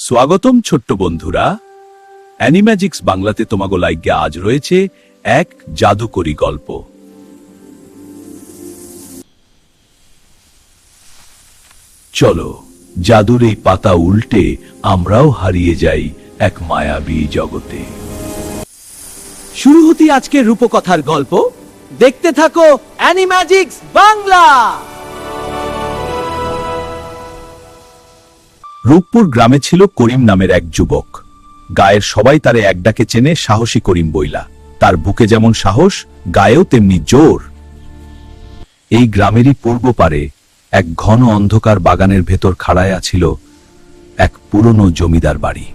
স্বাগতম ছোট্ট বন্ধুরা, অ্যানিম্যাজিক্স বাংলাতে তোমাগো লাইগে আজ রয়েছে এক জাদুকরী গল্প। চলো জাদুর এই পাতা উল্টে আমরাও হারিয়ে যাই এক মায়াবী জগতে। শুরু হতে আজকের রূপকথার গল্প। দেখতে থাকো অ্যানিম্যাজিক্স বাংলা। রূপপুর গ্রামে ছিল করিম নামের এক যুবক। গায়ের সবাই তারে এক ডাকে চেনে সাহসী করিম বইলা। তার বুকে যেমন সাহস, গায়েও তেমনি জোর। এই গ্রামেরই পূর্ব পারে এক ঘন অন্ধকার বাগানের ভেতর খাড়ায়া ছিল এক পুরনো জমিদার বাড়ি।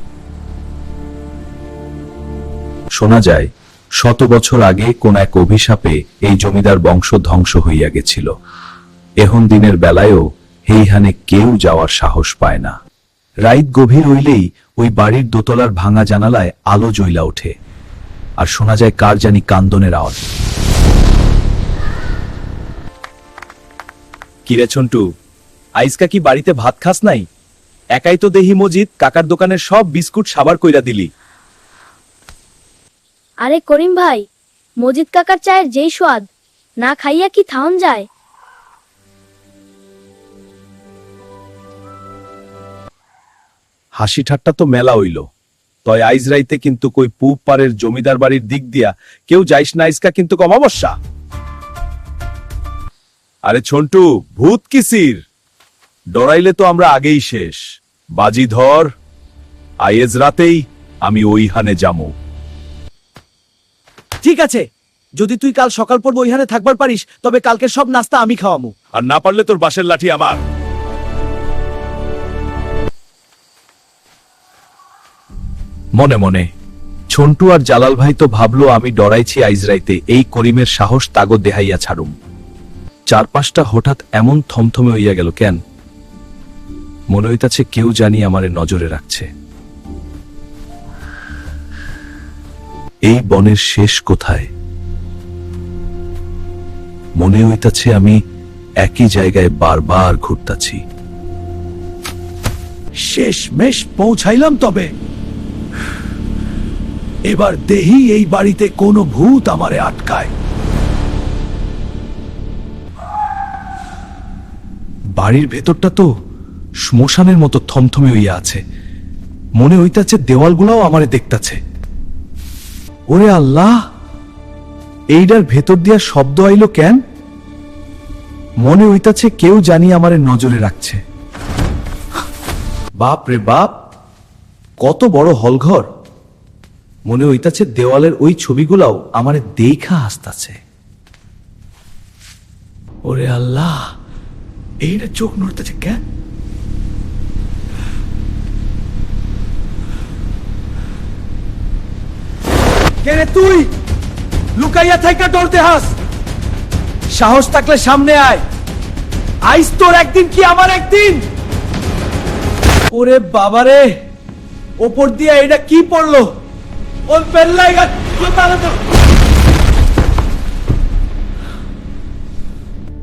শোনা যায় শত বছর আগে কোন এক অভিশাপে এই জমিদার বংশ ধ্বংস হইয়া গেছিল। এখন দিনের বেলায়ও এইখানে কেউ যাওয়ার সাহস পায় না। রাত গভীর হইলেই ওই বাড়ির দোতলার ভাঙা জানালায় আলো জ্বইলা ওঠে, আর শোনা যায় কার জানি কান্দনের আওয়াজ। কিরে ছন্টু, আইজকা কি বাড়িতে ভাত খাস নাই? একাই তো দেহি মজিদ কাকার দোকানের সব বিস্কুট সাবার কইরা দিলি। আরে করিম ভাই, মজিদ কাকার চায়ের যেই স্বাদ, না খাইয়া কি থাউন যায়? হাসি ঠাট্টা তো মেলা হইল, তয় আইজ রাইতে কিন্তু কই পূব পারের জমিদার বাড়ির দিক দিয়া কেউ যাইস না আইজকা, কিন্তু কম অবশ্যা। আরে ছন্টু, ভূত কিসির? ডরাইলে তো আমরা আগেই শেষ। বাজি ধর, আইজ রাতেই আমি ওইখানে যামু। ঠিক আছে, যদি তুই কাল সকাল পর ওইখানে থাকবার পারিস, তবে কালকের সব নাস্তা আমি খাওয়ামু। আর না পারলে তোর বাঁশের লাঠি আমার। মনে মনে ছন্টু আর জালাল ভাই তো ভাবলো আমি ডরাইছি আইজ রাইতে এই করিমের সাহস তাগো দেহাইয়া ছাড়ুম। চারপাশটা হঠাৎ এমন থমথমে হইয়া গেল কেন? মনে হইতাছে কেউ জানি আমারে নজরে রাখছে। এই বনের শেষ কোথায়? মনে হইতাছে আমি একই জায়গায় বারবার ঘুরতাছি। শেষমেশ পৌঁছাইলাম তবে। এবার দেহি এই বাড়িতে কোনো ভূত আমারে আটকায়। বাড়ির ভেতরটা তো শ্মশানের মতো থমথমে হইয়া আছে। মনে হইতাছে দেওয়ালগুলাও আমারে দেখতাছে। ওরে আল্লাহ, এইটার ভেতর দিয়া শব্দ আইলো কেন? মনে হইতাছে কেউ জানি আমারে নজরে রাখছে। বাপ রে বাপ, কত বড় হলঘর! মনে হইতাছে দেওয়ালের ওই ছবিগুলাও আমারে দেখা হাসতাছে। ওরে আল্লাহ, এইটা চোখ নড়তেছে কেন? কেনে তুই লুকাইয়া থাইকা ডরতে হাস? সাহস থাকলে সামনে আয়। আইস তোর একদিন কি আমার একদিন। ওরে বাবারে, ওপর দিয়া এটা কি পড়লো? ওই পেল্লাইগা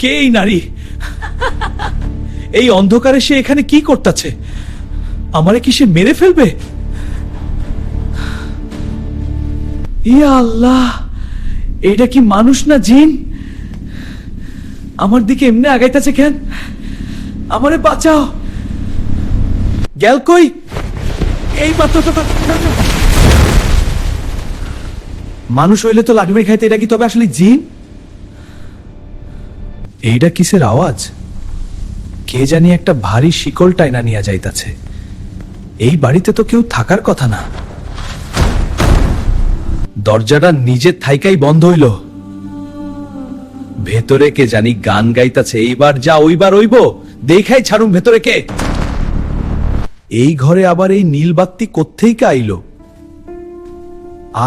কে এই নারী? এই অন্ধকারে সে এখানে কি করতেছে? আমারে কি সে মেরে ফেলবে? ইয়া আল্লাহ, এটা কি মানুষ না জিন? আমার দিকে এমনি আগাইতেছে কেন? আমারে বাঁচাও। গেল কই? এই মানুষ হইলে তো লাঠি মেরে খাইতে, এটা কি তবে আসলে জিন? এইটা কিসের আওয়াজ? কে জানি একটা ভারী শিকল টাইনা নিয়ে যাইতাছে। এই বাড়িতে তো কেউ থাকার কথা না। দরজাটা নিজের থাইকাই বন্ধ হইল। ভেতরে কে জানি গান গাইতাছে। এইবার যা ওইবার হইব, দেখাই ছাড়ুম ভেতরে কে। এই ঘরে আবার এই নীল বাতি কোত্থেইকা আইলো?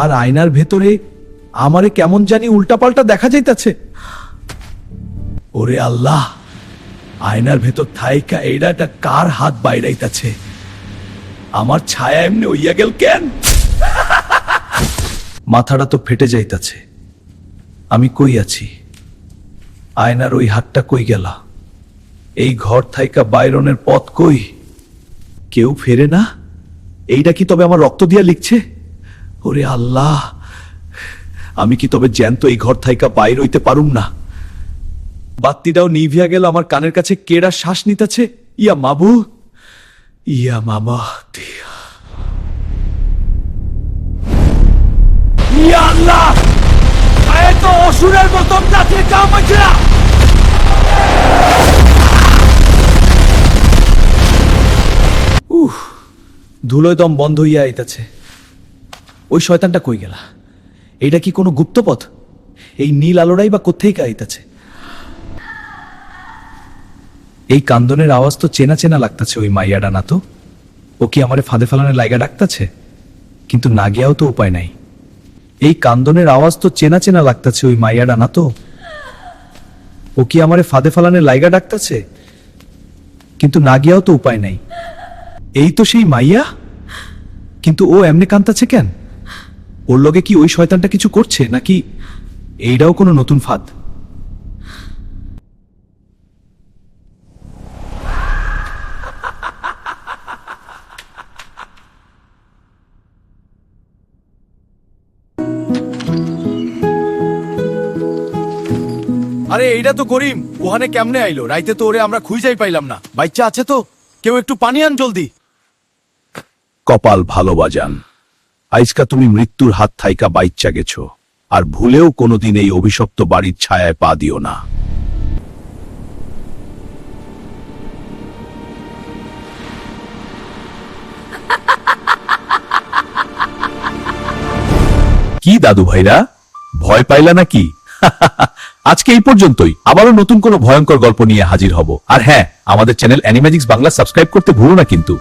আর আয়নার ভেতরে আমারে কেমন জানি উল্টাপাল্টা দেখা যাইতাছে। ওরে আল্লাহ, আয়নার ভেতর থাইকা এইটা কার হাত বাইরাইতাছে? আমার ছায়া এমনি হইয়া গেল কেন? মাথাটা তো ফেটে যাইতাছে। আমি কই আছি? আয়নার ওই হাতটা কই গেলা? এই ঘর থাইকা বাইরনের পথ কই? কেউ ফেরে না? এইটা কি তবে আমার রক্ত দিয়া লিখছে? ওরে আল্লাহ, আমি কি তবে জ্যান্ত এই ঘর থাইকা বাইর হইতে পারুম না? বাত্তিটাও নিভিয়া গেল, আমার কানের কাছে কেড়া শ্বাস নিতেছে। ইয়া মাবু, ইয়া মামা দিয়া। ইয়া আল্লাহ, এত অসুরের মতো নাচে কামাইছিলা। ধুলোয় দম বন্ধ হইয়া আইতাছে। ওই শয়তানটা কই গেলা? এইটা কি কোনো গুপ্তপথ? এই নীল আলোরাই বা কোত্থেকে আইতাছে? এই কান্দনের আওয়াজ তো চেনা চেনা লাগতাছে। ওই মাইয়াডা না তো? ও কি আমারে ফাঁদে ফেলানোর লাইগা ডাকতাছে? কিন্তু না গিয়াও তো উপায় নাই। এই কান্দনের আওয়াজ তো চেনা চেনা লাগতাছে। ওই মাইয়াডা না তো? ও কি আমারে ফাঁদে ফেলানোর লাইগা ডাকতাছে? কিন্তু না গিয়াও তো উপায় নাই। এই তো সেই মাইয়া, কিন্তু ও এমনি কান্তাছে কেন? ওর লগে কি ওই শয়তানটা কিছু করছে, নাকি এইটাও কোনো নতুন ফাঁদ? আরে এইটা তো করিম, ওখানে কেমনে আইলো? রাইতে তো ওরে আমরা খুঁজেই পাইলাম না। বাচ্চা আছে তো? কেউ একটু পানি আন জলদি। কপাল ভালো বাজান, আইজকা তুমি মৃত্যুর হাত থাইকা বাইচ্চা গেছো, আর ভুলেও কোনোদিন এই অভিশপ্ত বাড়ির ছায়ায় পা দিও না। কি দাদু ভাইরা, ভয় পাইলা নাকি? আজকে এই পর্যন্তই। আবারও নতুন কোনো ভয়ঙ্কর গল্প নিয়ে হাজির হব। আর হ্যাঁ, আমাদের চ্যানেল অ্যানিম্যাজিক্স বাংলা সাবস্ক্রাইব করতে ভুলো না কিন্তু।